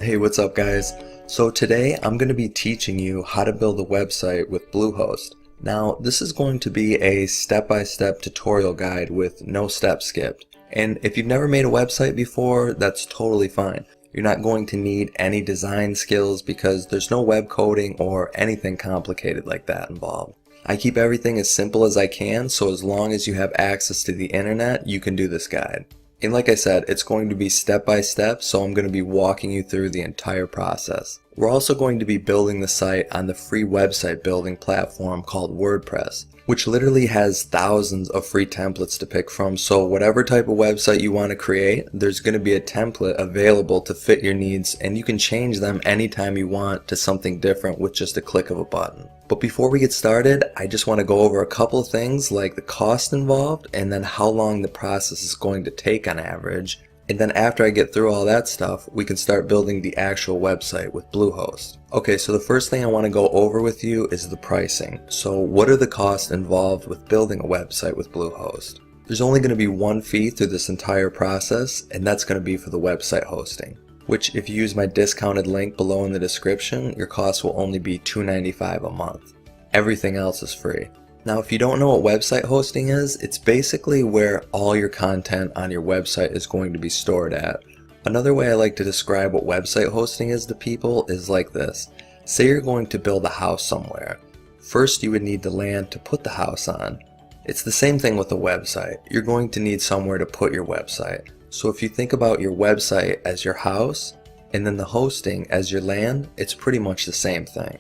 Hey, what's up guys? So today I'm going to be teaching you how to build a website with Bluehost. Now this is going to be a step-by-step tutorial guide with no steps skipped. And if you've never made a website before, that's totally fine. You're not going to need any design skills because there's no web coding or anything complicated like that involved. I keep everything as simple as I can, so as long as you have access to the internet, you can do this guide. And like I said, it's going to be step by step, so I'm going to be walking you through the entire process. We're also going to be building the site on the free website building platform called WordPress, which literally has thousands of free templates to pick from, so whatever type of website you want to create, there's going to be a template available to fit your needs, and you can change them anytime you want to something different with just a click of a button. But before we get started, I just want to go over a couple of things like the cost involved and then how long the process is going to take on average. And then after I get through all that stuff, we can start building the actual website with Bluehost. Okay, so the first thing I want to go over with you is the pricing. So what are the costs involved with building a website with Bluehost? There's only going to be one fee through this entire process, and that's going to be for the website hosting, which if you use my discounted link below in the description, your cost will only be $2.95 a month. Everything else is free. Now if you don't know what website hosting is, it's basically where all your content on your website is going to be stored at. Another way I like to describe what website hosting is to people is like this. Say you're going to build a house somewhere. First you would need the land to put the house on. It's the same thing with a website. You're going to need somewhere to put your website. So if you think about your website as your house and then the hosting as your land, it's pretty much the same thing.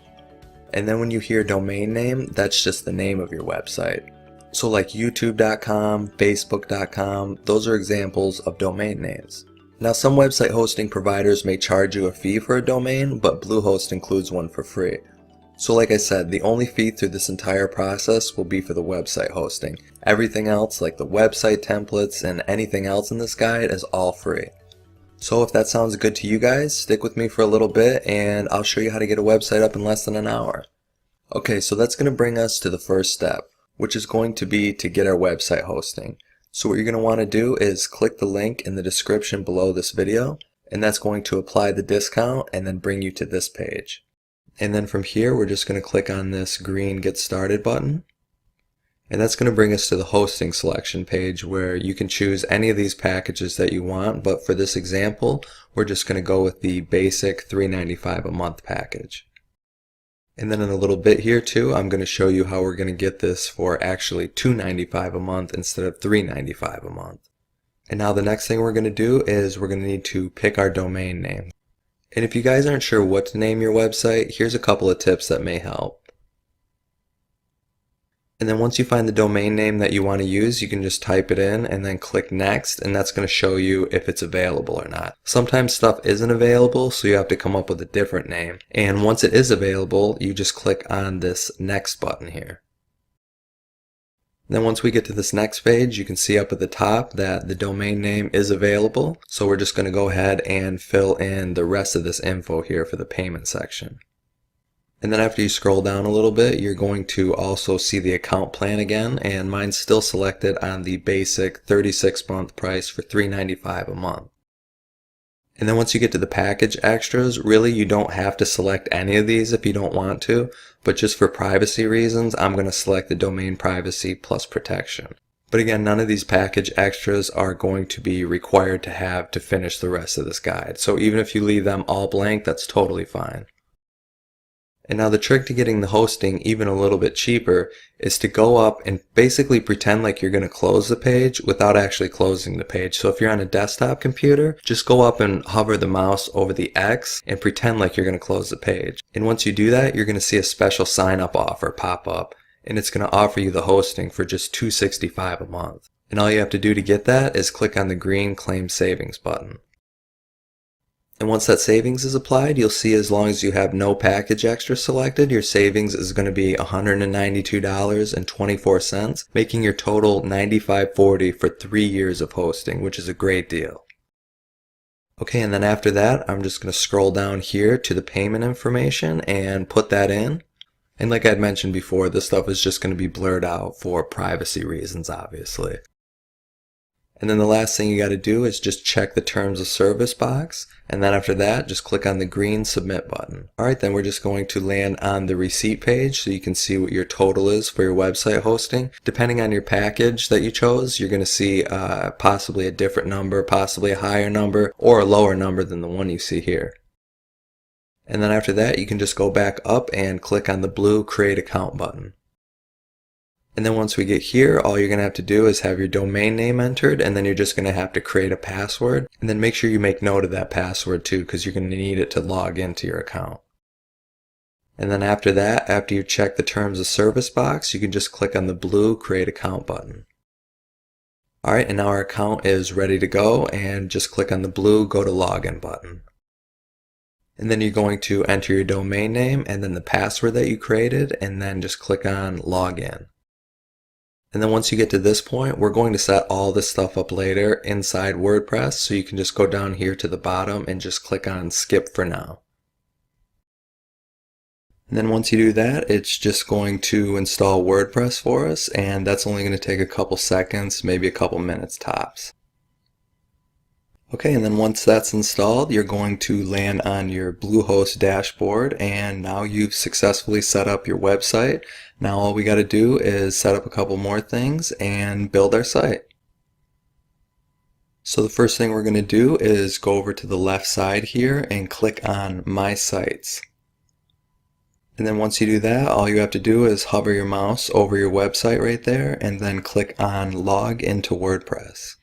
And then when you hear domain name, that's just the name of your website. So like youtube.com, facebook.com, those are examples of domain names. Now some website hosting providers may charge you a fee for a domain, but Bluehost includes one for free. So like I said, the only fee through this entire process will be for the website hosting. Everything else like the website templates and anything else in this guide is all free. So if that sounds good to you guys, stick with me for a little bit and I'll show you how to get a website up in less than an hour. Okay, so that's going to bring us to the first step, which is going to be to get our website hosting. So what you're going to want to do is click the link in the description below this video, and that's going to apply the discount and then bring you to this page. And then from here, we're just going to click on this green Get Started button. And that's going to bring us to the hosting selection page where you can choose any of these packages that you want, but for this example, we're just going to go with the basic $3.95 a month package. And then in a little bit here too, I'm going to show you how we're going to get this for actually $2.95 a month instead of $3.95 a month. And now the next thing we're going to do is we're going to need to pick our domain name. And if you guys aren't sure what to name your website, here's a couple of tips that may help. And then once you find the domain name that you want to use, you can just type it in and then click next, and that's going to show you if it's available or not. Sometimes stuff isn't available, so you have to come up with a different name. And once it is available, you just click on this next button here. Then once we get to this next page, you can see up at the top that the domain name is available. So we're just going to go ahead and fill in the rest of this info here for the payment section. And then after you scroll down a little bit, you're going to also see the account plan again, and mine's still selected on the basic 36-month price for $3.95 a month. And then once you get to the package extras, really you don't have to select any of these if you don't want to, but just for privacy reasons, I'm going to select the domain privacy plus protection. But again, none of these package extras are going to be required to have to finish the rest of this guide. So even if you leave them all blank, that's totally fine. And now the trick to getting the hosting even a little bit cheaper is to go up and basically pretend like you're going to close the page without actually closing the page. So if you're on a desktop computer, just go up and hover the mouse over the X and pretend like you're going to close the page. And once you do that, you're going to see a special sign up offer pop up, and it's going to offer you the hosting for just $2.65 a month. And all you have to do to get that is click on the green Claim Savings button. And once that savings is applied, you'll see as long as you have no package extra selected, your savings is going to be $192.24, making your total $95.40 for 3 years of hosting, which is a great deal. Okay, and then after that, I'm just going to scroll down here to the payment information and put that in. And like I'd mentioned before, this stuff is just going to be blurred out for privacy reasons, obviously. And then the last thing you got to do is just check the terms of service box, and then after that just click on the green submit button. Alright, then we're just going to land on the receipt page so you can see what your total is for your website hosting. Depending on your package that you chose, you're going to see possibly a different number, possibly a higher number, or a lower number than the one you see here. And then after that you can just go back up and click on the blue create account button. And then once we get here, all you're going to have to do is have your domain name entered, and then you're just going to have to create a password. And then make sure you make note of that password too, because you're going to need it to log into your account. And then after that, after you check the terms of service box, you can just click on the blue create account button. Alright, and now our account is ready to go, and just click on the blue go to login button. And then you're going to enter your domain name and then the password that you created, and then just click on login. And then once you get to this point, we're going to set all this stuff up later inside WordPress, so you can just go down here to the bottom and just click on skip for now. And then once you do that, it's just going to install WordPress for us, and that's only going to take a couple seconds, maybe a couple minutes tops. Okay, and then once that's installed, you're going to land on your Bluehost dashboard, and now you've successfully set up your website. Now all we got to do is set up a couple more things and build our site. So the first thing we're going to do is go over to the left side here and click on My Sites. And then once you do that, all you have to do is hover your mouse over your website right there and then click on Log into WordPress.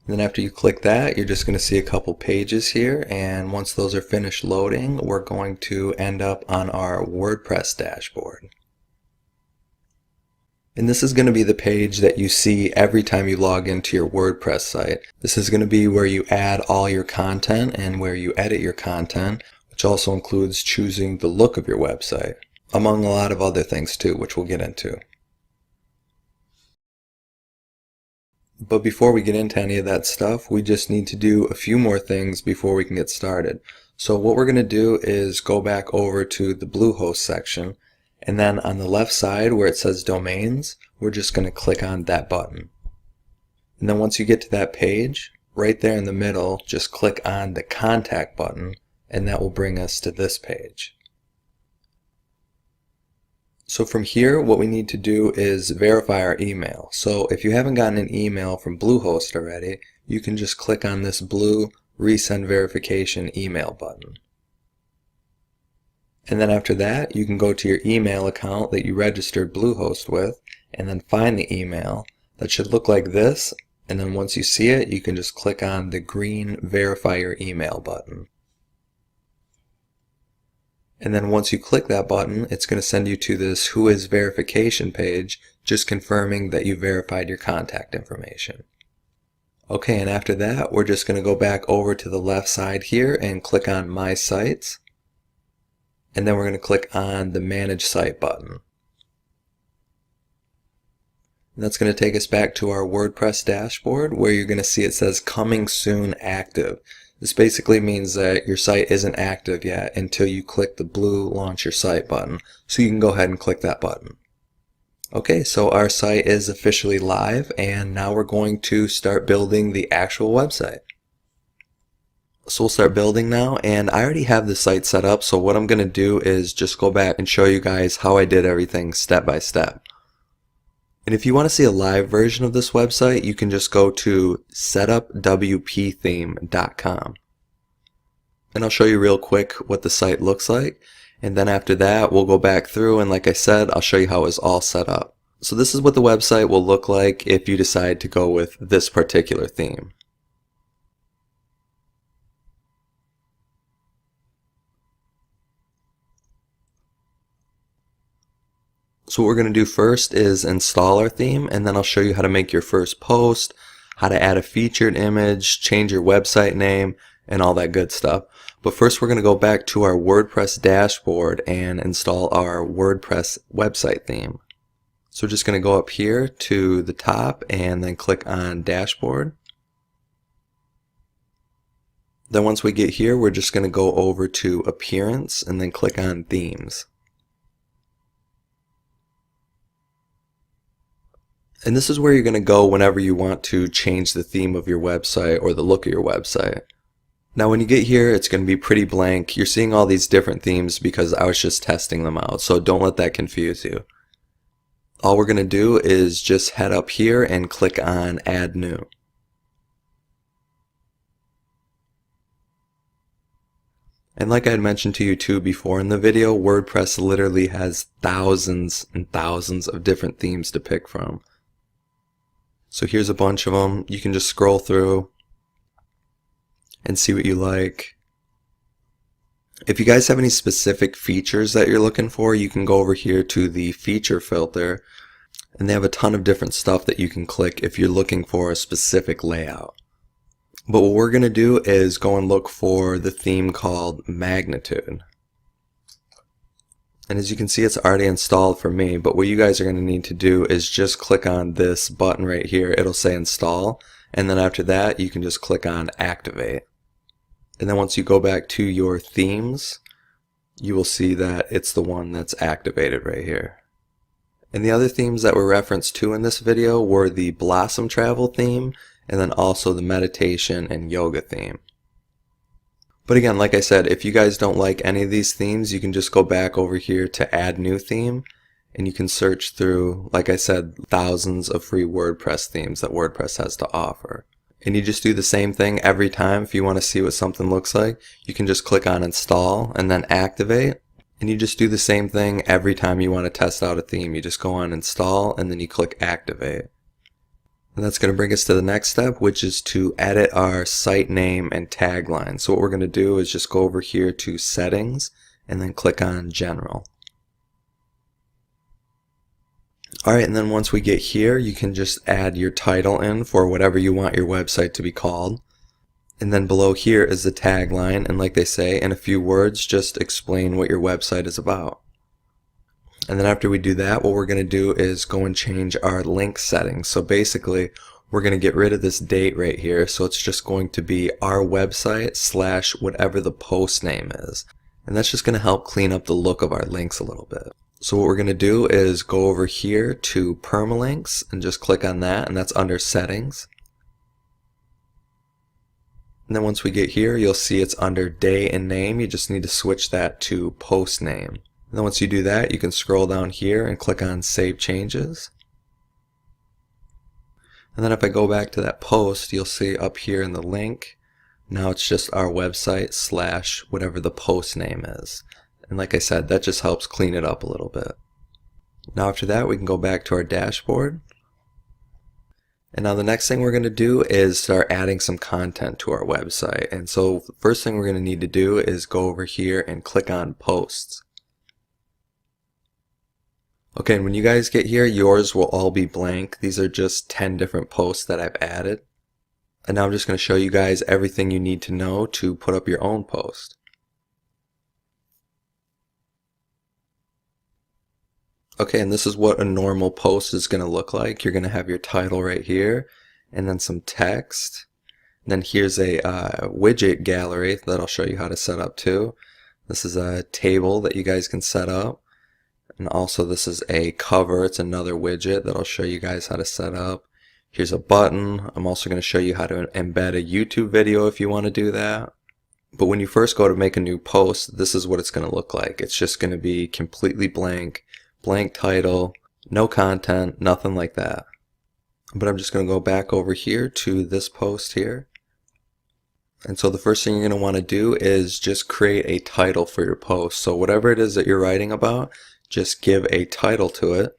And then after you click that, you're just going to see a couple pages here, and once those are finished loading, we're going to end up on our WordPress dashboard. And this is going to be the page that you see every time you log into your WordPress site. This is going to be where you add all your content and where you edit your content, which also includes choosing the look of your website, among a lot of other things too, which we'll get into. But before we get into any of that stuff, we just need to do a few more things before we can get started. So what we're going to do is go back over to the Bluehost section, and then on the left side where it says domains, we're just going to click on that button. And then once you get to that page, right there in the middle, just click on the contact button, and that will bring us to this page. So from here, what we need to do is verify our email. So if you haven't gotten an email from Bluehost already, you can just click on this blue resend verification email button. And then after that, you can go to your email account that you registered Bluehost with, and then find the email. That should look like this, and then once you see it, you can just click on the green verify your email button. And then once you click that button, it's going to send you to this Who Is verification page, just confirming that you verified your contact information. Okay, and after that, we're just going to go back over to the left side here and click on My Sites. And then we're going to click on the Manage Site button. And that's going to take us back to our WordPress dashboard, where you're going to see it says Coming Soon Active. This basically means that your site isn't active yet until you click the blue Launch Your Site button. So you can go ahead and click that button. Okay, so our site is officially live, and now we're going to start building the actual website. So we'll start building now, and I already have the site set up, so what I'm going to do is just go back and show you guys how I did everything step by step. And if you want to see a live version of this website, you can just go to setupwptheme.com. And I'll show you real quick what the site looks like. And then after that, we'll go back through, and like I said, I'll show you how it's all set up. So this is what the website will look like if you decide to go with this particular theme. So what we're going to do first is install our theme, and then I'll show you how to make your first post, how to add a featured image, change your website name, and all that good stuff. But first we're going to go back to our WordPress dashboard and install our WordPress website theme. So we're just going to go up here to the top and then click on Dashboard. Then once we get here, we're just going to go over to Appearance and then click on Themes. And this is where you're going to go whenever you want to change the theme of your website or the look of your website. Now when you get here, it's going to be pretty blank. You're seeing all these different themes because I was just testing them out, so don't let that confuse you. All we're going to do is just head up here and click on Add New. And like I had mentioned to you too before in the video, WordPress literally has thousands and thousands of different themes to pick from. So here's a bunch of them. You can just scroll through and see what you like. If you guys have any specific features that you're looking for, you can go over here to the feature filter, and they have a ton of different stuff that you can click if you're looking for a specific layout. But what we're going to do is go and look for the theme called Magnitude. And as you can see, it's already installed for me, but what you guys are going to need to do is just click on this button right here. It'll say install, and then after that you can just click on activate. And then once you go back to your themes, you will see that it's the one that's activated right here. And the other themes that were referenced to in this video were the Blossom Travel theme, and then also the meditation and yoga theme. But again, like I said, if you guys don't like any of these themes, you can just go back over here to Add New Theme, and you can search through, like I said, thousands of free WordPress themes that WordPress has to offer. And you just do the same thing every time. If you want to see what something looks like, you can just click on Install and then Activate. And you just do the same thing every time you want to test out a theme. You just go on Install and then you click Activate. And that's going to bring us to the next step, which is to edit our site name and tagline. So what we're going to do is just go over here to Settings and then click on General. Alright, and then once we get here, you can just add your title in for whatever you want your website to be called. And then below here is the tagline, and like they say, in a few words, just explain what your website is about. And then after we do that, what we're going to do is go and change our link settings. So basically, we're going to get rid of this date right here. So it's just going to be our website / whatever the post name is. And that's just going to help clean up the look of our links a little bit. So what we're going to do is go over here to permalinks and just click on that, and that's under settings. And then once we get here, you'll see it's under day and name. You just need to switch that to post name. And then once you do that, you can scroll down here and click on Save Changes. And then if I go back to that post, you'll see up here in the link, now it's just our website / whatever the post name is. And like I said, that just helps clean it up a little bit. Now after that, we can go back to our dashboard. And now the next thing we're going to do is start adding some content to our website. And so the first thing we're going to need to do is go over here and click on Posts. Okay, and when you guys get here, yours will all be blank. These are just 10 different posts that I've added. And now I'm just going to show you guys everything you need to know to put up your own post. Okay, and this is what a normal post is going to look like. You're going to have your title right here, and then some text. And then here's a widget gallery that I'll show you how to set up too. This is a table that you guys can set up. And also this is a cover. It's another widget that I'll show you guys how to set up. Here's a button. I'm also going to show you how to embed a YouTube video if you want to do that. But when you first go to make a new post, this is what it's going to look like. It's just going to be completely blank. Blank title, no content, nothing like that. But I'm just going to go back over here to this post here. And so the first thing you're going to want to do is just create a title for your post. So whatever it is that you're writing about, just give a title to it.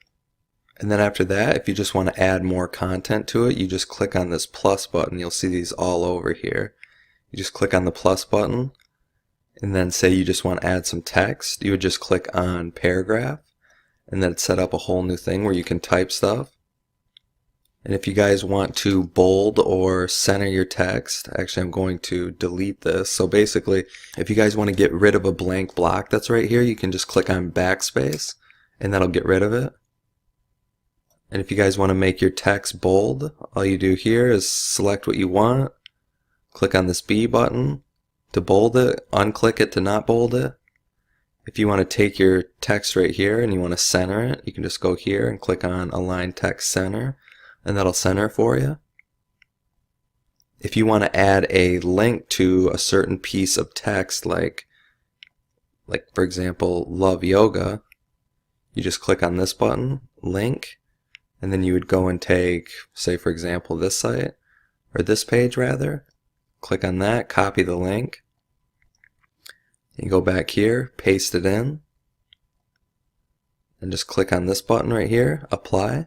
And then after that, if you just want to add more content to it, you just click on this plus button. You'll see these all over here. You just click on the plus button, and then say you just want to add some text. You would just click on paragraph. And then set up a whole new thing where you can type stuff. And if you guys want to bold or center your text, actually I'm going to delete this. So basically, if you guys want to get rid of a blank block that's right here, you can just click on backspace and that'll get rid of it. And if you guys want to make your text bold, all you do here is select what you want, click on this B button to bold it, unclick it to not bold it. If you want to take your text right here and you want to center it, you can just go here and click on Align Text Center. and that'll center for you. If you want to add a link to a certain piece of text, like for example, love yoga, you just click on this button, link, and then you would go and take, say for example, this site, or this page rather, click on that, copy the link, you go back here, paste it in, and just click on this button right here, apply,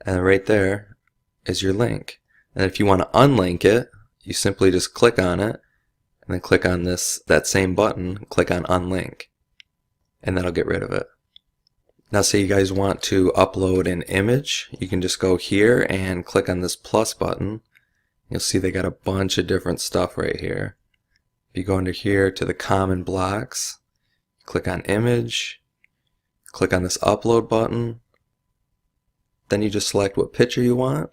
and right there is your link. And if you want to unlink it, you simply just click on it, and then click on that same button, click on unlink, and that'll get rid of it. Now say you guys want to upload an image, you can just go here and click on this plus button. You'll see they got a bunch of different stuff right here. If you go under here to the common blocks, click on image, click on this upload button, then you just select what picture you want,